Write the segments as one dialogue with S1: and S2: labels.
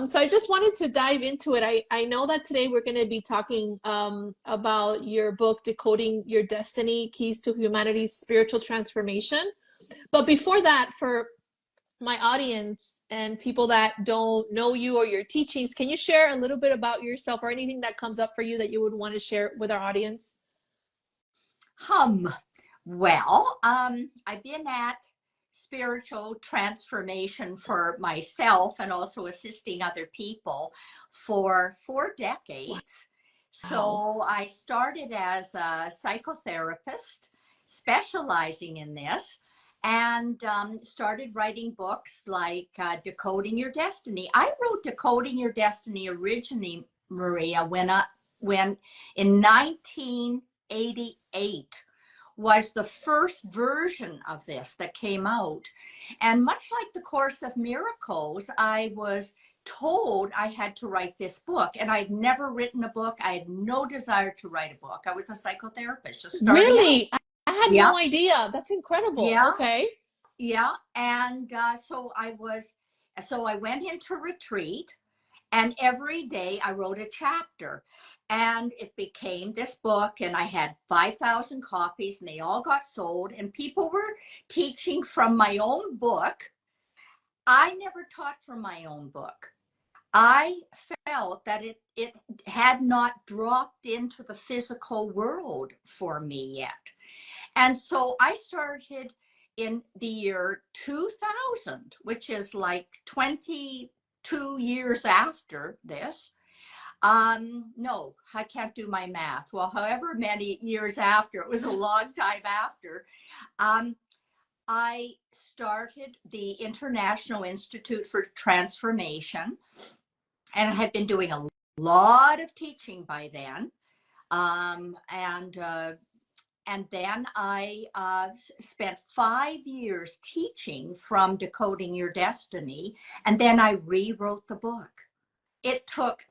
S1: So I just wanted to dive into it. I know that today we're going to be talking about your book, Decoding Your Destiny, Keys to Humanity's Spiritual Transformation. But before that, for my audience and people that don't know you or your teachings, can you share a little bit about yourself or anything that comes up for you that you would want to share with our audience?
S2: Well, I've been at spiritual transformation for myself and also assisting other people for 4 decades. So I started as a psychotherapist specializing in this, and started writing books like Decoding Your Destiny. I wrote Decoding Your Destiny originally, Maria, when in 1988 was the first version of this that came out. And much like the Course of Miracles, I was told I had to write this book, and I'd never written a book. I had no desire to write a book. I was a psychotherapist just starting
S1: Really?
S2: out.
S1: I had no idea. That's incredible.
S2: Yeah.
S1: Okay.
S2: Yeah. And so I went into retreat, and every day I wrote a chapter, and it became this book, and I had 5,000 copies, and they all got sold, and people were teaching from my own book. I never taught from my own book. I felt that it had not dropped into the physical world for me yet. And so I started in the year 2000, which is like 22 years after this. No, I can't do my math. Well, however many years after, it was a long time after, I started the International Institute for Transformation, and I had been doing a lot of teaching by then. And then I spent 5 years teaching from Decoding Your Destiny, and then I rewrote the book. It took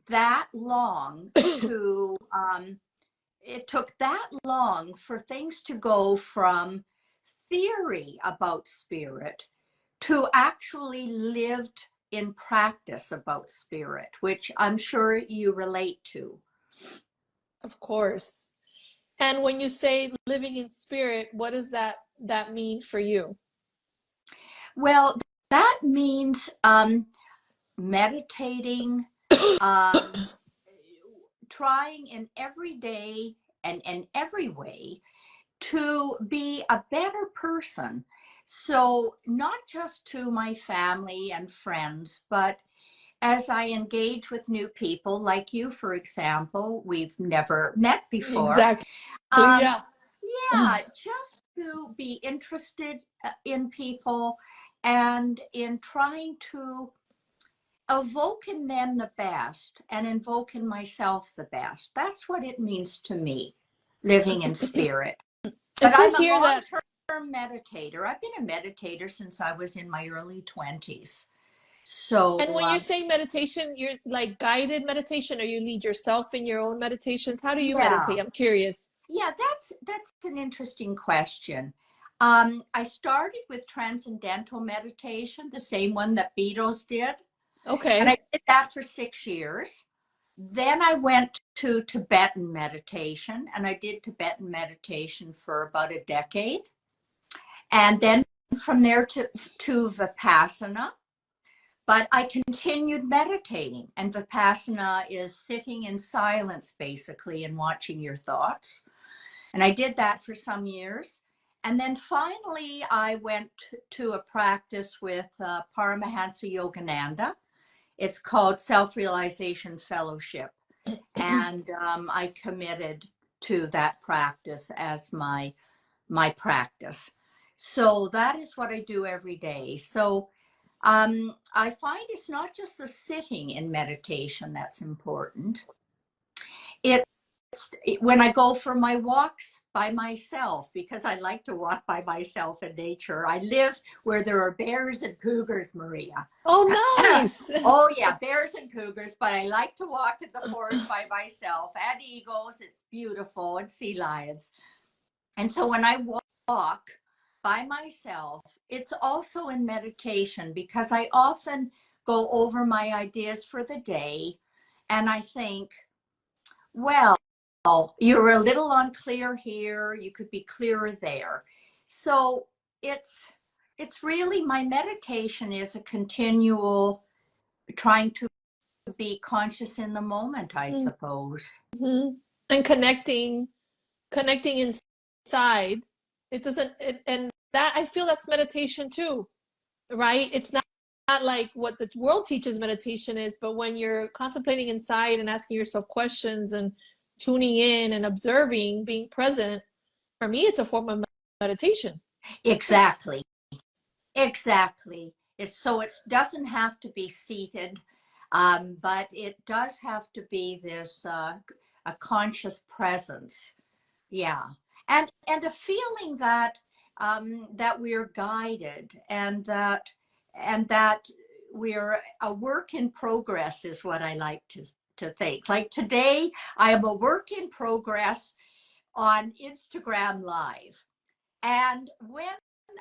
S2: that long for things to go from theory about spirit to actually lived in practice about spirit, which I'm sure you relate to.
S1: Of course. And when you say living in spirit, what does that mean for you?
S2: Well, that means meditating, trying in every day and in every way to be a better person. So not just to my family and friends, but as I engage with new people, like you, for example, we've never met before.
S1: Exactly. Yeah.
S2: Yeah, just to be interested in people and in trying to evoke in them the best and invoke in myself the best. That's what it means to me, living in spirit. But I'm a long-term meditator. I've been a meditator since I was in my early 20s. So,
S1: and when you're saying meditation, you're like guided meditation, or you lead yourself in your own meditations? How do you meditate? I'm curious.
S2: Yeah, that's an interesting question. I started with transcendental meditation, the same one that Beatles did.
S1: Okay.
S2: And I did that for 6 years. Then I went to Tibetan meditation, and I did Tibetan meditation for about a decade. And then from there to Vipassana. But I continued meditating, and Vipassana is sitting in silence, basically, and watching your thoughts. And I did that for some years. And then finally, I went to a practice with Paramahansa Yogananda. It's called Self-Realization Fellowship. And I committed to that practice as my practice. So that is what I do every day. So I find it's not just the sitting in meditation that's important. When I go for my walks by myself, because I like to walk by myself in nature. I live where there are bears and cougars, Maria.
S1: Oh, nice.
S2: Oh, yeah, bears and cougars, but I like to walk in the forest by myself, and eagles. It's beautiful, and sea lions. And so when I walk by myself, it's also in meditation, because I often go over my ideas for the day, and I think, well, you're a little unclear here, you could be clearer there. So it's really, my meditation is a continual trying to be conscious in the moment, I suppose.
S1: Mm-hmm. And connecting inside. It doesn't and that, I feel that's meditation too, right? It's not like what the world teaches meditation is, but when you're contemplating inside and asking yourself questions and tuning in and observing, being present, for me it's a form of meditation.
S2: Exactly. Exactly. It doesn't have to be seated, but it does have to be this a conscious presence. Yeah, and a feeling that that we're guided, and that we're a work in progress is what I like to think. Like today, I am a work in progress on Instagram Live, and when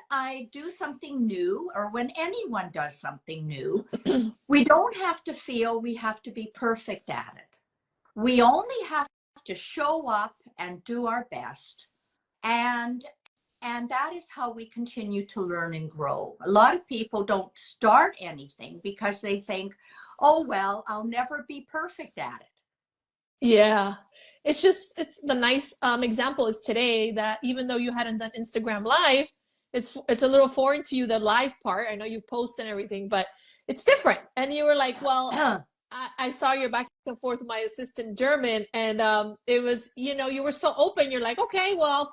S2: I do something new, or when anyone does something new, we don't have to feel we have to be perfect at it. We only have to show up and do our best. And that is how we continue to learn and grow. A lot of people don't start anything because they think, oh, well, I'll never be perfect at it.
S1: Yeah, it's the nice example is today that even though you hadn't done Instagram Live, it's a little foreign to you, the live part. I know you post and everything, but it's different. And you were like, well, I saw your back and forth with my assistant German, and it was, you were so open. You're like, okay, well,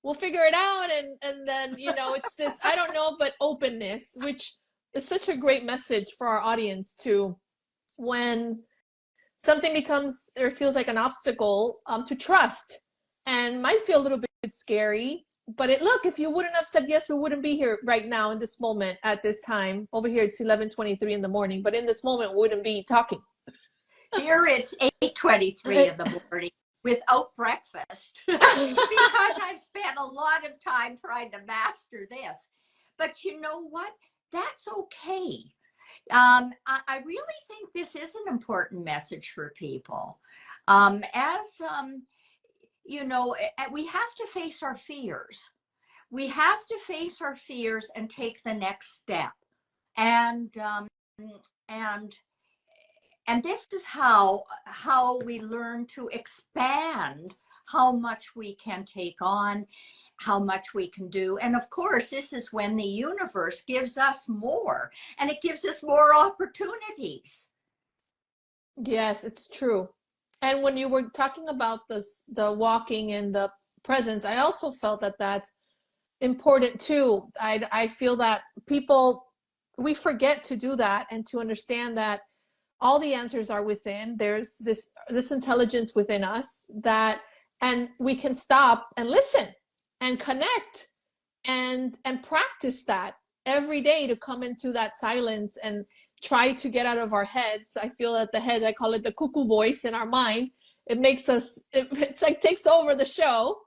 S1: we'll figure it out, and then it's this, I don't know, but openness, which is such a great message for our audience too, when something becomes or feels like an obstacle, to trust, and might feel a little bit scary. But look, if you wouldn't have said yes, we wouldn't be here right now in this moment at this time. Over here, it's 11:23 in the morning, but in this moment, we wouldn't be talking.
S2: Here it's 8:23 in the morning without breakfast because I've spent a lot of time trying to master this. But you know what? That's okay. I really think this is an important message for people. We have to face our fears. We have to face our fears and take the next step. And this is how we learn to expand how much we can take on, how much we can do. And of course, this is when the universe gives us more, and it gives us more opportunities.
S1: Yes, it's true. And when you were talking about the walking and the presence, I also felt that that's important too. I feel that we forget to do that, and to understand that all the answers are within. There's this intelligence within us, and we can stop and listen and connect and practice that every day, to come into that silence and try to get out of our heads. I feel that the head, I call it the cuckoo voice in our mind. It makes us, it's like takes over the show.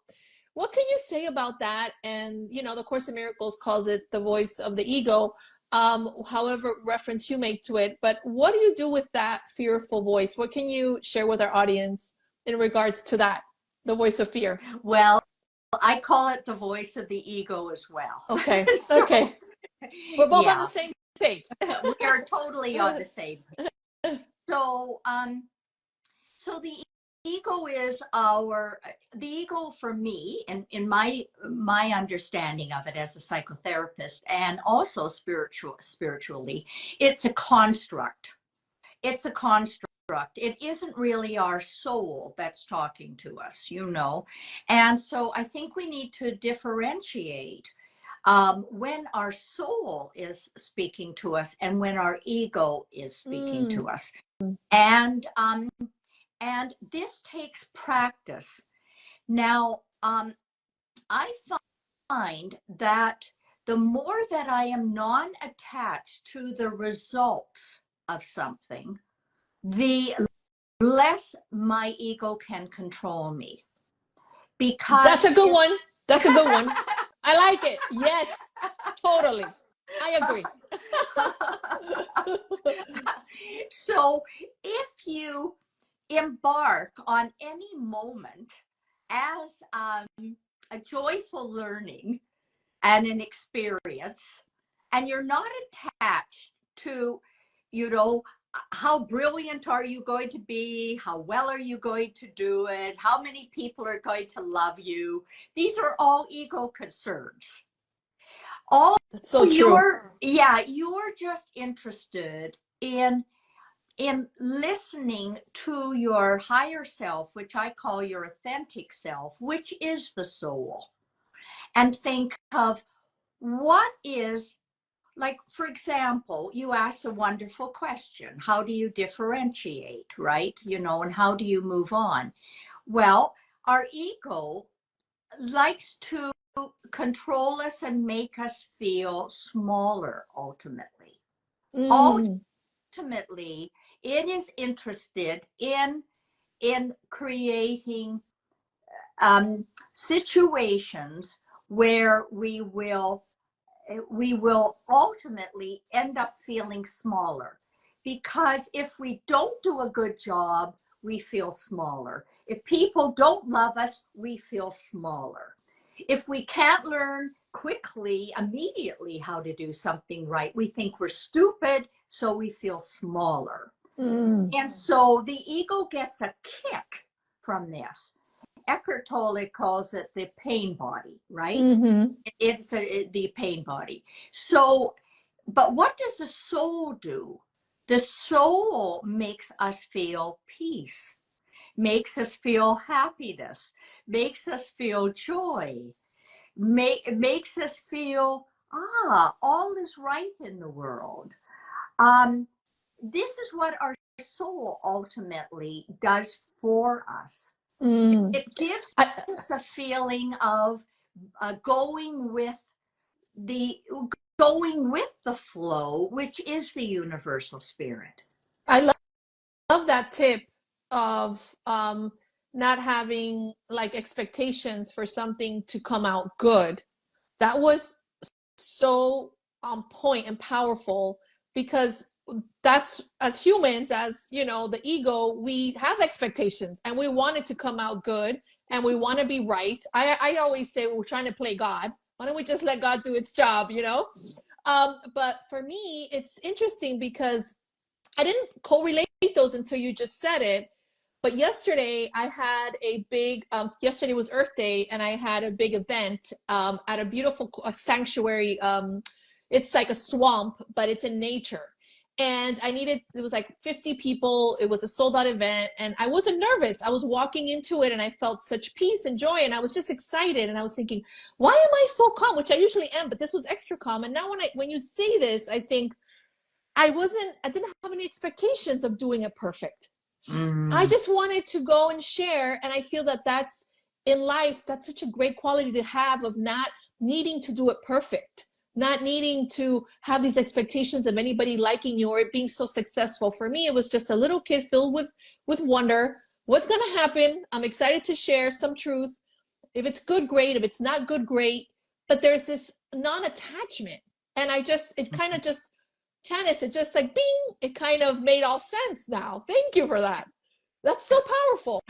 S1: What can you say about that? And the Course in Miracles calls it the voice of the ego, however reference you make to it. But what do you do with that fearful voice? What can you share with our audience in regards to that, the voice of fear?
S2: Well, I call it the voice of the ego as well.
S1: Okay. Okay. We're both on the same page.
S2: We are totally on the same page. So the ego is the ego for me, and in my understanding of it as a psychotherapist, and also spiritually, it's a construct. It's a construct. It isn't really our soul that's talking to us, And so I think we need to differentiate when our soul is speaking to us and when our ego is speaking to us. And this takes practice. Now, I find that the more that I am non-attached to the results of something, the less my ego can control me. Because
S1: that's a good one. That's a good one. I like it. Yes, totally. I agree.
S2: So if you embark on any moment as a joyful learning and an experience, and you're not attached to, you know, how brilliant are you going to be? How well are you going to do it? How many people are going to love you? These are all ego concerns. All
S1: That's so true.
S2: you're just interested in listening to your higher self, which I call your authentic self, which is the soul, and think of what is, like, for example, you asked a wonderful question. How do you differentiate, right? And how do you move on? Well, our ego likes to control us and make us feel smaller ultimately.
S1: Mm.
S2: Ultimately, it is interested in creating situations where we will ultimately end up feeling smaller, because if we don't do a good job, we feel smaller. If people don't love us, we feel smaller. If we can't learn quickly, immediately how to do something right, we think we're stupid, so we feel smaller.
S1: Mm.
S2: And so the ego gets a kick from this. Eckhart Tolle calls it the pain body, right?
S1: Mm-hmm.
S2: It's the pain body. So, but what does the soul do? The soul makes us feel peace, makes us feel happiness, makes us feel joy, makes us feel, all is right in the world. Um, this is what our soul ultimately does for us.
S1: Mm.
S2: It gives
S1: I,
S2: us a feeling of going with the going with the flow, which is the universal spirit.
S1: I love that tip of not having like expectations for something to come out good. That was so on point and powerful, because that's, as humans, as you know, the ego, we have expectations and we want it to come out good and we want to be right. I always say we're trying to play God. Why don't we just let God do its job, you know? But for me, it's interesting because I didn't correlate those until you just said it. But yesterday I had a big, yesterday was Earth Day, and I had a big event at a beautiful sanctuary. It's like a swamp, but it's in nature. And it was like 50 people. It was a sold out event. And I wasn't nervous. I was walking into it and I felt such peace and joy. And I was just excited. And I was thinking, why am I so calm? Which I usually am, but this was extra calm. And now when you say this, I think I didn't have any expectations of doing it perfect. I
S2: Mm.
S1: just wanted to go and share. And I feel that that's in life, that's such a great quality to have, of not needing to do it perfect, not needing to have these expectations of anybody liking you or it being so successful. For me, it was just a little kid filled with wonder. What's going to happen? I'm excited to share some truth. If it's good, great. If it's not good, great. But there's this non-attachment. And it kind of just, Tanis, it just like bing, it kind of made all sense now. Thank you for that. That's so powerful.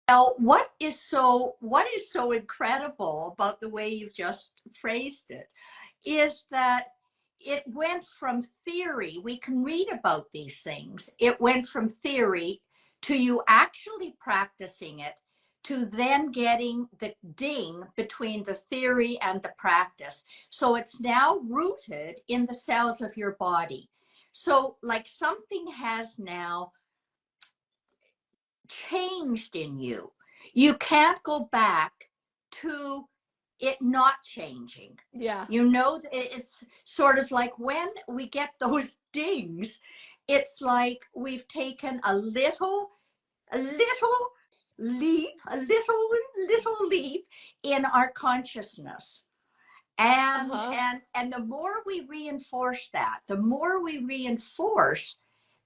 S2: Well, what is so incredible about the way you just phrased it is that it went from theory. We can read about these things. It went from theory to you actually practicing it, to then getting the ding between the theory and the practice. So it's now rooted in the cells of your body. So, like, something has now changed in you. You can't go back to it not changing.
S1: Yeah.
S2: It's sort of like when we get those dings, it's like we've taken a little leap, a little leap in our consciousness. And
S1: Uh-huh.
S2: and the more we reinforce that, the more we reinforce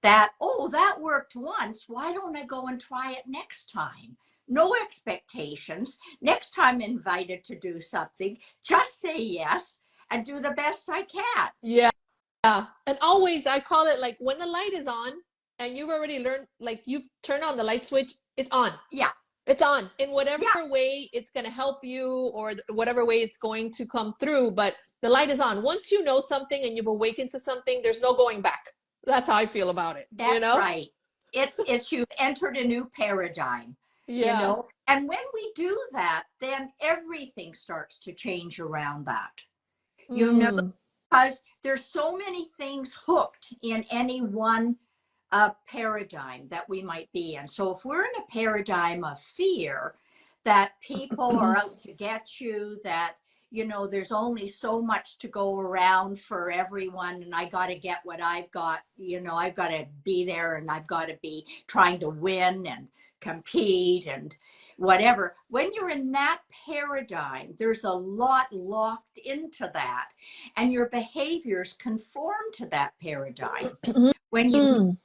S2: that, oh, that worked once, why don't I go and try it next time? No expectations. Next time invited to do something, just say yes. and do the best I can.
S1: Yeah. And always, I call it like when the light is on and you've already learned, like you've turned on the light switch, it's on.
S2: Yeah.
S1: It's on in whatever
S2: Yeah.
S1: way it's going to help you or whatever way it's going to come through. But the light is on. Once you know something and you've awakened to something, there's no going back. That's how I feel about it.
S2: That's
S1: you know?
S2: right. It's you've entered a new paradigm,
S1: Yeah.
S2: you know. And when we do that, then everything starts to change around that. You know, because there's so many things hooked in any one paradigm that we might be in. So if we're in a paradigm of fear, that people are out to get you, that, you know, there's only so much to go around for everyone, and I got to get what I've got, you know, I've got to be there, and I've got to be trying to win and compete and whatever. When you're in that paradigm, there's a lot locked into that, and your behaviors conform to that paradigm. When you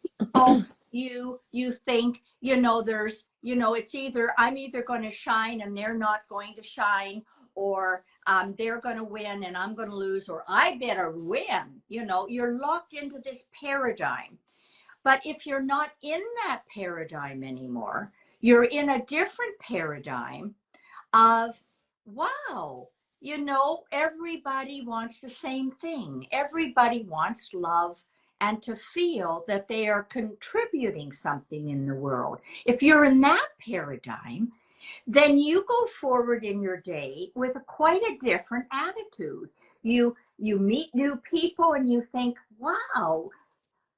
S2: you think, you know, there's, you know, it's either I'm either going to shine and they're not going to shine, or they're going to win and I'm going to lose, or I better win. You know, you're locked into this paradigm. But if you're not in that paradigm anymore, you're in a different paradigm of, wow, you know, everybody wants the same thing. Everybody wants love and to feel that they are contributing something in the world. If you're in that paradigm, then you go forward in your day with quite a different attitude. You meet new people and you think, wow,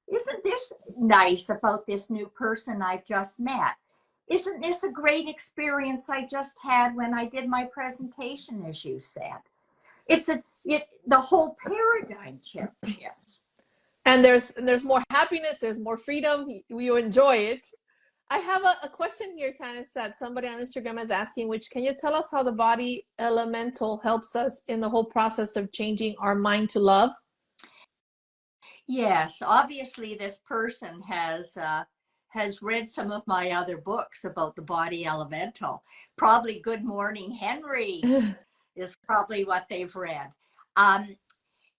S2: isn't this nice about this new person I've just met? Isn't this a great experience I just had when I did my presentation, as you said? The whole paradigm shifts.
S1: And there's more happiness, there's more freedom. You enjoy it. I have a question here, Tanis, that somebody on Instagram is asking, which can you tell us how the body elemental helps us in the whole process of changing our mind to love?
S2: Yes, obviously this person has read some of my other books about the body elemental. Probably Good Morning Henry is probably what they've read.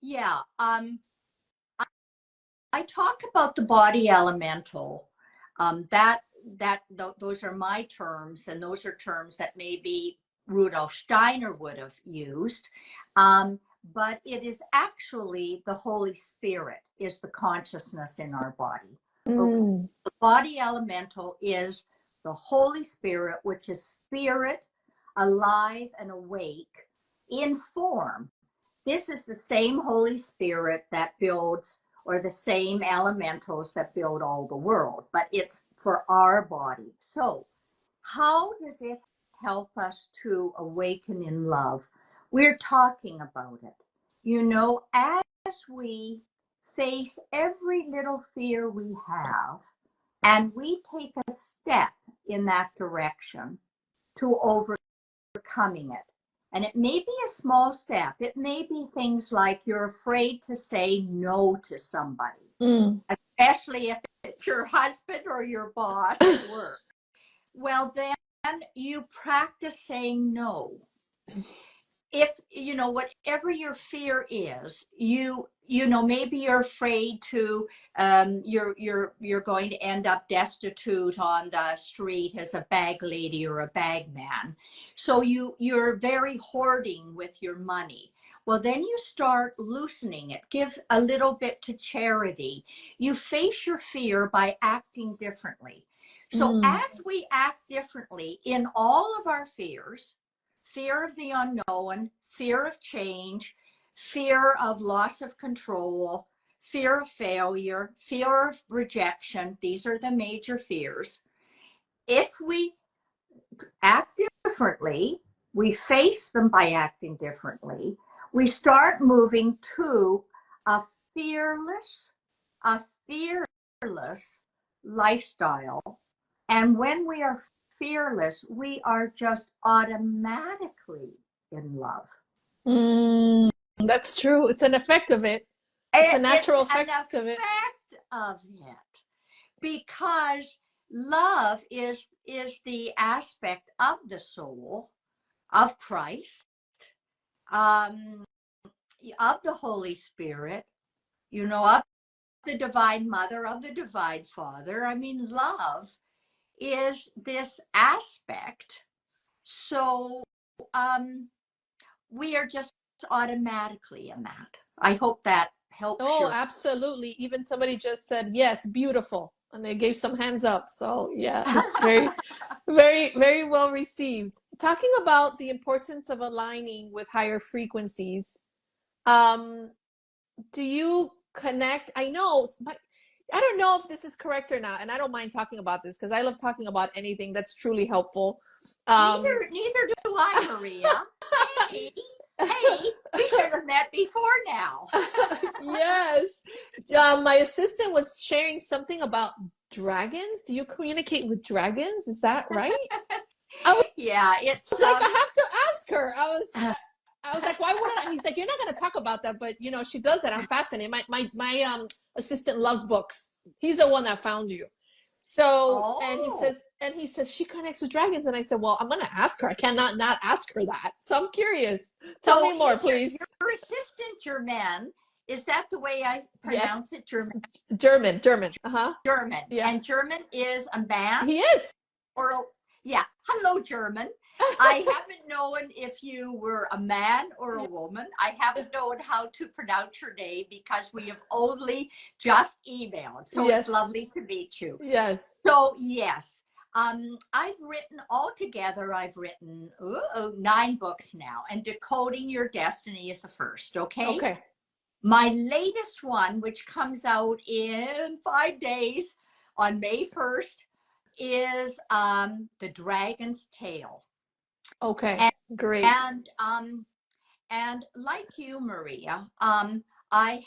S2: Yeah, I talk about the body elemental. Those are my terms, and those are terms that maybe Rudolf Steiner would have used. But it is actually the Holy Spirit is the consciousness in our body. Okay. The body elemental is the Holy Spirit, which is spirit, alive and awake in form. This is the same Holy Spirit that builds, or the same elementals that build all the world, but it's for our body. So how does it help us to awaken in love? We're talking about it. You know, as we face every little fear we have, and we take a step in that direction to overcoming it. And it may be a small step. It may be things like you're afraid to say no to somebody, especially if it's your husband or your boss at work. Well, then you practice saying no. If, you know, whatever your fear is, you know, maybe you're afraid to, you're going to end up destitute on the street as a bag lady or a bag man. So you're very hoarding with your money. Well, then you start loosening it. Give a little bit to charity. You face your fear by acting differently. So as we act differently in all of our fears, fear of the unknown, fear of change, fear of loss of control, fear of failure, fear of rejection. These are the major fears. If we act differently, we face them by acting differently, we start moving to a fearless, a fearless lifestyle. And when we are fearless, we are just automatically in love.
S1: That's true. It's an effect of it. It's a natural effect of it.
S2: Because love is the aspect of the soul of Christ. of the Holy Spirit, of the Divine Mother, of the Divine Father. I mean, love is this aspect. So we are just automatically in that. I hope that helps.
S1: Oh, absolutely. Even somebody just said, yes, beautiful. And they gave some hands up. So yeah, it's very, very, very well received. Talking about the importance of aligning with higher frequencies, do you connect? I know, I don't know if this is correct or not, and I don't mind talking about this because I love talking about anything that's truly helpful.
S2: Neither do I, Maria. Hey, we should have met before now.
S1: Yes. My assistant was sharing something about dragons. Do you communicate with dragons? Is that right?
S2: Yeah, it's
S1: like, I have to ask her. I was like, why wouldn't I? He's like, you're not going to talk about that, but she does that. I'm fascinated. My assistant loves books. He's the one that found you. So, and he says she connects with dragons. And I said, well, I'm going to ask her. I cannot not ask her that. So I'm curious. Tell me more, please.
S2: Your assistant German, is that the way I pronounce it? German.
S1: German. Uh-huh.
S2: German.
S1: Yeah.
S2: And German is a man?
S1: He is.
S2: Yeah. Hello, German. I haven't known if you were a man or a woman. I haven't known how to pronounce your name because we have only just emailed. So It's lovely to meet you.
S1: Yes.
S2: So yes, I've written 9 books now, and Decoding Your Destiny is the first. Okay. My latest one, which comes out in 5 days on May 1st, is The Dragon's Tail.
S1: Okay, great.
S2: And like you, Maria, I'm a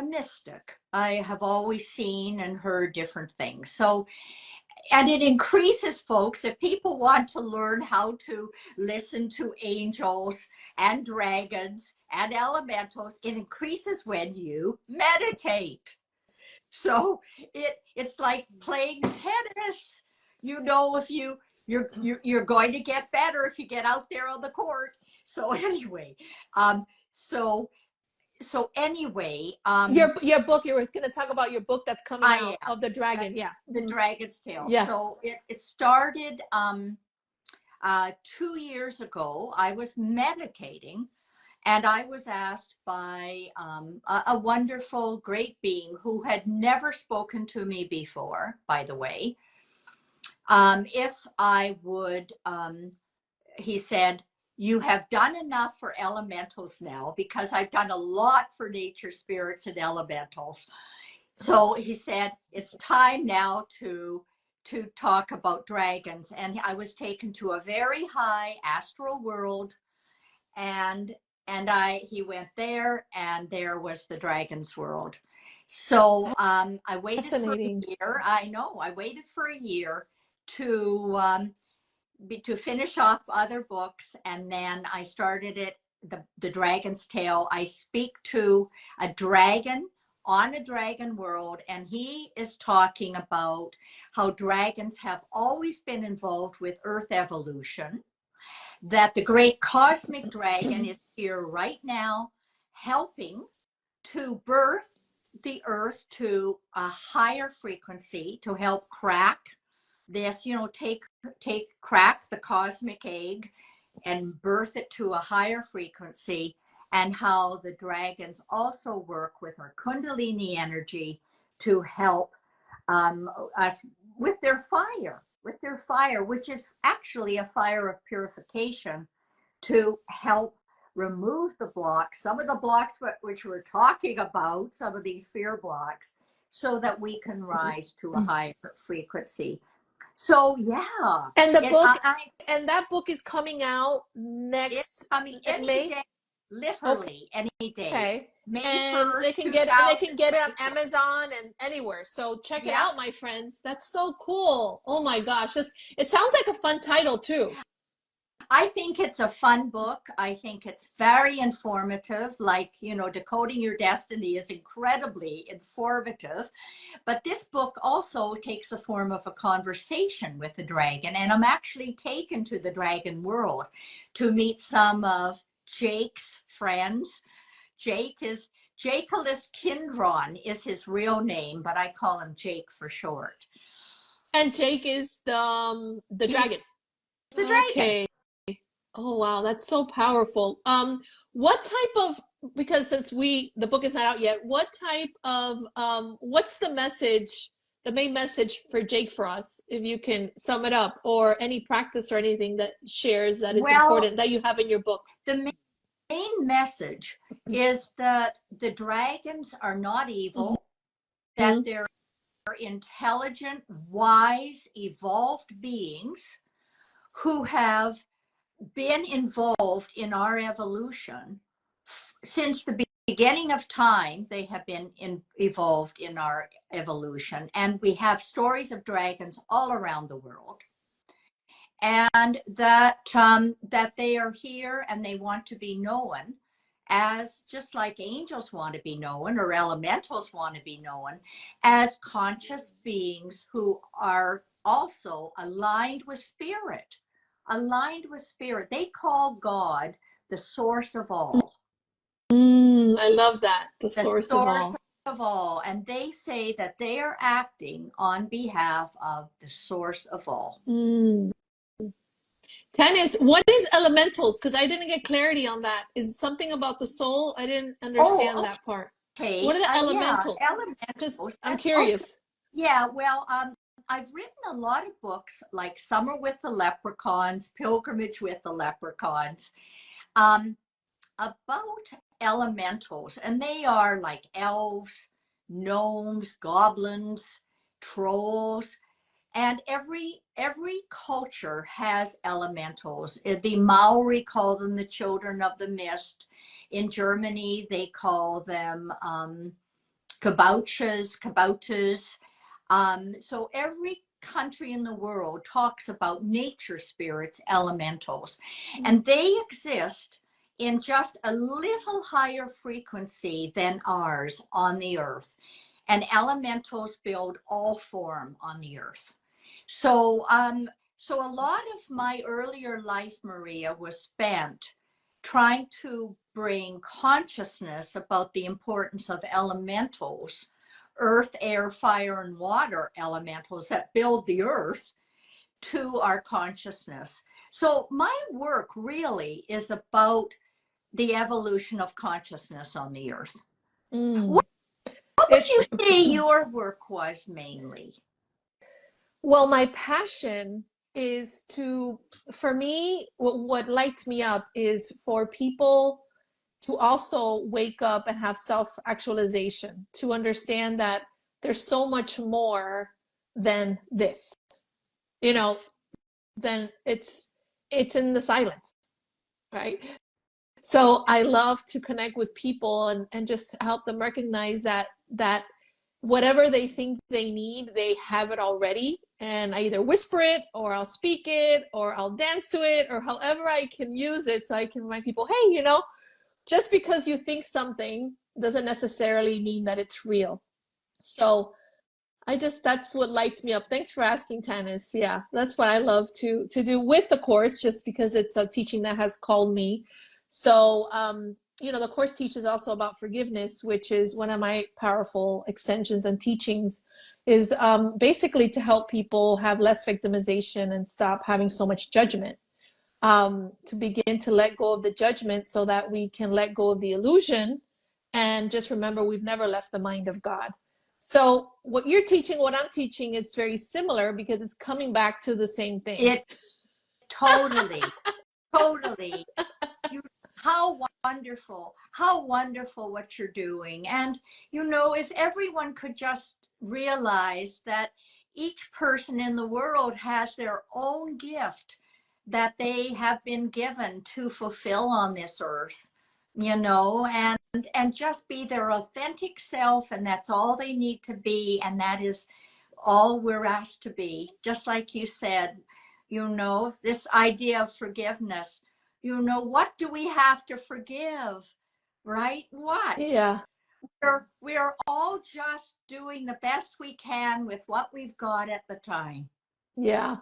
S2: mystic. I have always seen and heard different things. So, and it increases, folks, if people want to learn how to listen to angels and dragons and elementals, it increases when you meditate. So it's like playing tennis. If you're going to get better if you get out there on the court. So anyway,
S1: your book, you were going to talk about your book that's coming out of the dragon. Yeah.
S2: The Dragon's Tail.
S1: Yeah.
S2: So it started 2 years ago. I was meditating, and I was asked by a wonderful, great being who had never spoken to me before, by the way, if I would, he said, you have done enough for elementals now, because I've done a lot for nature spirits and elementals. So he said, it's time now to talk about dragons. And I was taken to a very high astral world, and he went there, and there was the dragon's world. So I waited for a year. I know, I waited for a year to finish off other books, and then I started the Dragon's Tail. I speak to a dragon on a dragon world, and he is talking about how dragons have always been involved with Earth evolution, that the great cosmic dragon is here right now, helping to birth the Earth to a higher frequency, to help crack this, crack the cosmic egg and birth it to a higher frequency, and how the dragons also work with our Kundalini energy to help us with their fire, which is actually a fire of purification, to help remove the blocks, some of the blocks which we're talking about, some of these fear blocks, so that we can rise to a higher frequency. So yeah,
S1: and that book is coming out next
S2: May. Day, literally any day.
S1: Okay.
S2: May
S1: and
S2: 1st,
S1: they can get it on Amazon and anywhere. So check it out, my friends. That's so cool. Oh my gosh, it sounds like a fun title too.
S2: I think it's a fun book. I think it's very informative. Like, Decoding Your Destiny is incredibly informative. But this book also takes the form of a conversation with the dragon. And I'm actually taken to the dragon world to meet some of Jake's friends. Jacobus Kindron is his real name, but I call him Jake for short.
S1: And Jake is the dragon.
S2: The dragon.
S1: Okay. Oh wow, that's so powerful. What type of, because since the book is not out yet, what type of what's the message, the main message for Jake for us, if you can sum it up, or any practice or anything that shares that is important that you have in your book?
S2: The main message is that the dragons are not evil, that they're intelligent, wise, evolved beings who have been involved in our evolution since the beginning of time. They have been evolved in our evolution, and we have stories of dragons all around the world, and that they are here and they want to be known as, just like angels want to be known, or elementals want to be known, as conscious beings who are also aligned with spirit. They call God the source of all.
S1: I love that. The source
S2: of all. And they say that they are acting on behalf of the source of all.
S1: Tanis, what is elementals? Because I didn't get clarity on that. Is it something about the soul? I didn't understand that part.
S2: Okay.
S1: What are the elementals? Because I'm curious.
S2: Okay. Yeah, well, I've written a lot of books, like Summer with the Leprechauns, Pilgrimage with the Leprechauns, about elementals. And they are like elves, gnomes, goblins, trolls. And every culture has elementals. The Maori call them the children of the mist. In Germany, they call them kabouches. So every country in the world talks about nature spirits, elementals, and they exist in just a little higher frequency than ours on the earth. And elementals build all form on the earth. So a lot of my earlier life, Maria, was spent trying to bring consciousness about the importance of elementals, earth, air, fire, and water elementals that build the earth, to our consciousness. So my work really is about the evolution of consciousness on the earth. What would you say your work was mainly?
S1: Well, my passion is for me, what lights me up is for people to also wake up and have self-actualization, to understand that there's so much more than this, then it's in the silence, right? So I love to connect with people and just help them recognize that whatever they think they need, they have it already. And I either whisper it, or I'll speak it, or I'll dance to it, or however I can use it, so I can remind people, hey, just because you think something doesn't necessarily mean that it's real. So that's what lights me up. Thanks for asking, Tanis. Yeah, that's what I love to do with the course, just because it's a teaching that has called me. So, the course teaches also about forgiveness, which is one of my powerful extensions and teachings, is basically to help people have less victimization and stop having so much judgment, to begin to let go of the judgment so that we can let go of the illusion and just remember we've never left the mind of God. So what you're teaching, what I'm teaching is very similar, because it's coming back to the same thing.
S2: Totally. How wonderful what you're doing. And, if everyone could just realize that each person in the world has their own gift that they have been given to fulfill on this earth, and just be their authentic self, and that's all they need to be, and that is all we're asked to be. Just like you said, this idea of forgiveness, what do we have to forgive, right? What?
S1: Yeah.
S2: We are all just doing the best we can with what we've got at the time.
S1: Yeah.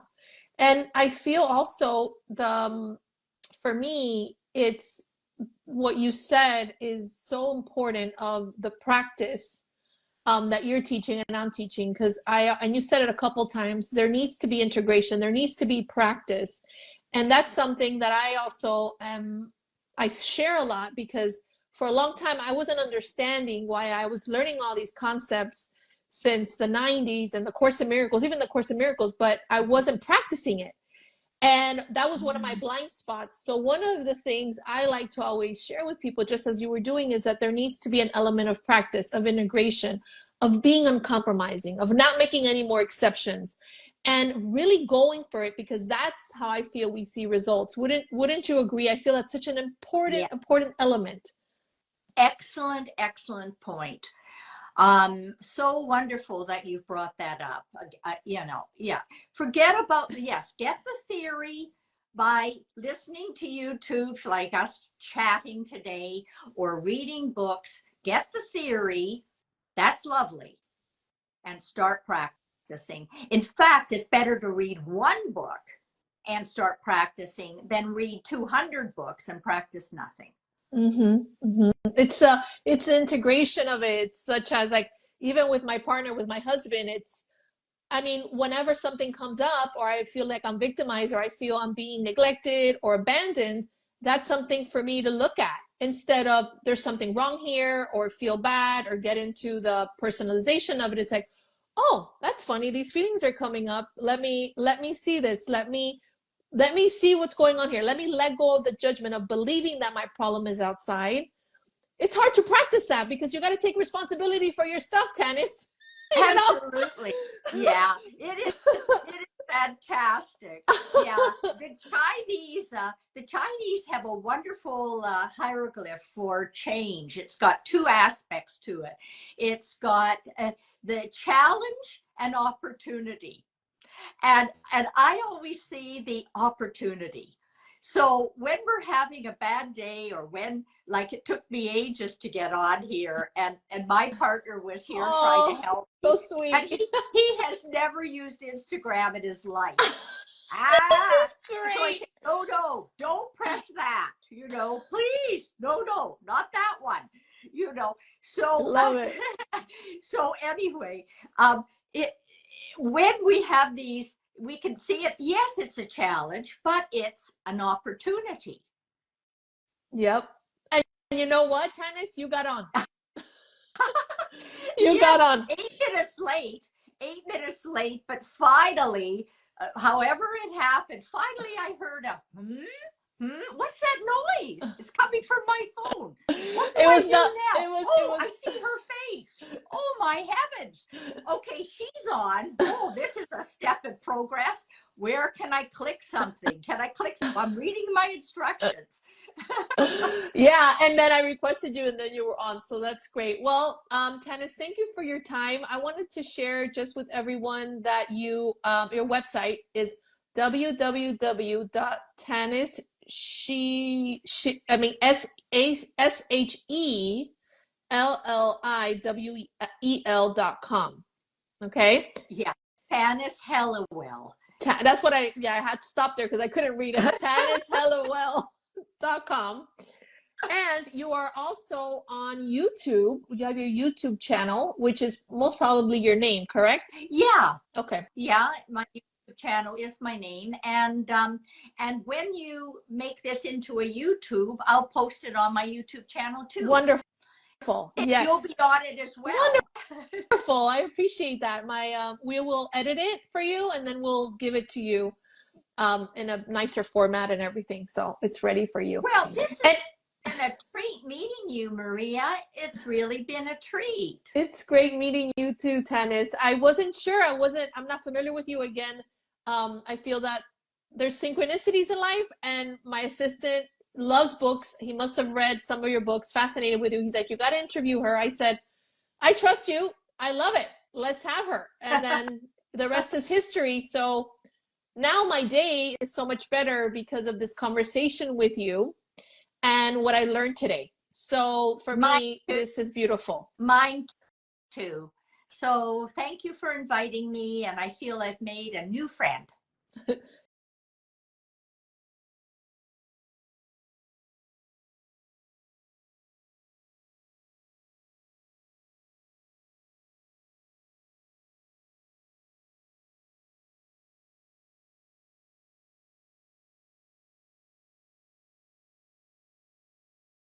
S1: And I feel also for me, it's what you said is so important of the practice that you're teaching and I'm teaching, because and you said it a couple times, there needs to be integration, there needs to be practice. And that's something that I also I share a lot, because for a long time I wasn't understanding why I was learning all these concepts since the 90s and the Course in Miracles, even the Course in Miracles, but I wasn't practicing it. And that was one of my blind spots. So one of the things I like to always share with people, just as you were doing, is that there needs to be an element of practice, of integration, of being uncompromising, of not making any more exceptions, and really going for it, because that's how I feel we see results. Wouldn't you agree? I feel that's such an important, important element.
S2: Excellent, excellent point. So wonderful that you've brought that up. Forget about, yes, get the theory by listening to YouTubes like us chatting today or reading books. Get the theory. That's lovely. And start practicing. In fact, it's better to read one book and start practicing than read 200 books and practice nothing.
S1: It's the integration of it. It's such as, like, even with my partner, with my husband, I mean, whenever something comes up, or I feel like I'm victimized, or I feel I'm being neglected or abandoned, that's something for me to look at, instead of there's something wrong here, or feel bad, or get into the personalization of it. It's like, oh, that's funny, these feelings are coming up. Let me see this. Let me see what's going on here. Let me let go of the judgment of believing that my problem is outside. It's hard to practice that, because you got to take responsibility for your stuff, Tanis.
S2: Absolutely. Yeah, it is fantastic. Yeah, the Chinese have a wonderful hieroglyph for change. It's got two aspects to it. It's got the challenge and opportunity. And I always see the opportunity. So when we're having a bad day, or when, like, it took me ages to get on here, and my partner was here trying to help me.
S1: So sweet.
S2: And he has never used Instagram in his life.
S1: This is great.
S2: So I said, no, don't press that. Please, no, not that one. So
S1: love it.
S2: So anyway, when we have these, we can see it. Yes, it's a challenge, but it's an opportunity.
S1: Yep. And you know what, Tanis? You got on. You got on.
S2: 8 minutes late, but finally, however it happened, finally I heard a what's that noise? It's coming from my phone. What do I do now? I see her face. Oh my heavens. Okay, she's on. Oh, this is a step in progress. Where can I click something? I'm reading my instructions.
S1: Yeah, and then I requested you, and then you were on, so that's great. Well, Tanis, thank you for your time. I wanted to share just with everyone that your website is SHELLIWEL.com. Okay?
S2: Yeah, Tanis Helliwell.
S1: That's what I had to stop there because I couldn't read it. TanisHelliwell.com. And you are also on YouTube. You have your YouTube channel, which is most probably your name, correct?
S2: Yeah.
S1: Okay.
S2: Yeah, my YouTube channel is my name. And when you make this into a YouTube, I'll post it on my YouTube channel too.
S1: Wonderful. Yes.
S2: You'll be on it as well.
S1: Wonderful. I appreciate that. We will edit it for you, and then we'll give it to you in a nicer format and everything. So it's ready for you.
S2: Well, this is been a treat meeting you, Maria. It's really been a treat.
S1: It's great meeting you too, Tanis. I wasn't sure. I'm not familiar with you again. I feel that there's synchronicities in life, and my assistant loves books. He must have read some of your books, fascinated with you. He's like, you got to interview her. I said, I trust you. I love it. Let's have her. And then the rest is history. So now my day is so much better because of this conversation with you and what I learned today. So for me, this is beautiful.
S2: Mine too. So thank you for inviting me, and I feel I've made a new friend.